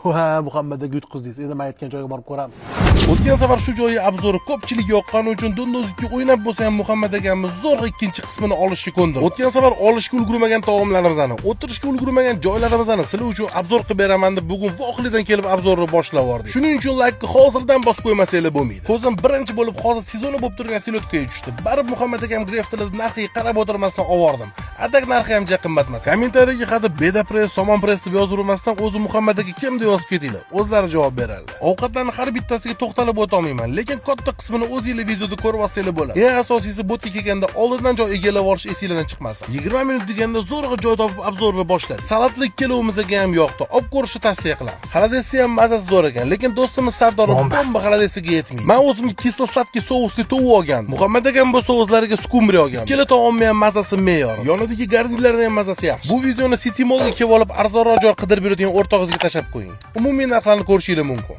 Va Muhammad aka yutqizdingiz. Endi men aytgan joyga borib ko'ramiz. O'tgan safar shu joyi obzori ko'pchilik yoqqani uchun Dunduzikka o'ynab bo'lsa ham Muhammad akamiz zo'rg'a ikkinchi qismini olishga ko'ndi. O'tgan safar olishga ulgurmagan taomlarimizni, o'tirishga ulgurmagan joylarimizni sizlar uchun obzor qilib beraman deb bugun voqilidan kelib obzorni boshlab yubordik. Shuning uchun like hozirdan bosib qo'ymasanglar bo'lmaydi. Ko'zim birinchi bo'lib hozir sezoni bo'lib turgan Silotkaga tushdi. Barib Muhammad akam greftirlar narxiga qarab o'tirmasdan olvordim. Atak narxi ham juda qimmat emas. Kommentariyaga hadeb beda press, somon press deb yozavermasdan o'zi Muhammad aka kim deb yozib ketinglar. O'zlari javob beradi. Ovqatlarning har bittasiga to'xtalib o'tolmayman, lekin katta qismini o'zingizlar videoda ko'rib olsanglar bo'ladi. Eng asosiysi botga kelganda oldindan joy egallab olish esingizdan chiqmasin. 20 minut deganda zo'rg'a joy topib obzorni boshladi. Salatli ikkalovimizga ham yoqdi. Olib ko'rishni tavsiya qilaman. Xaladesi ham mazasi zo'r ekan, lekin do'stimiz Sardor bomba xaladesiga yetmaydi. Men o'zimga kislo-sladkiy sousli tovuq olgan. Muhammad akam bu souslarga skumri olgan. Ikkala taomni ham mazasi me'yor. Yonidagi garnirlarning ham mazasi yaxshi. Bu videoni City Mallga kelib olib arzonroq joy qidirib yuradigan o'rtog'ingizga tashlab qo'ying. Umumiy narxlarni ko'rishingiz mumkin.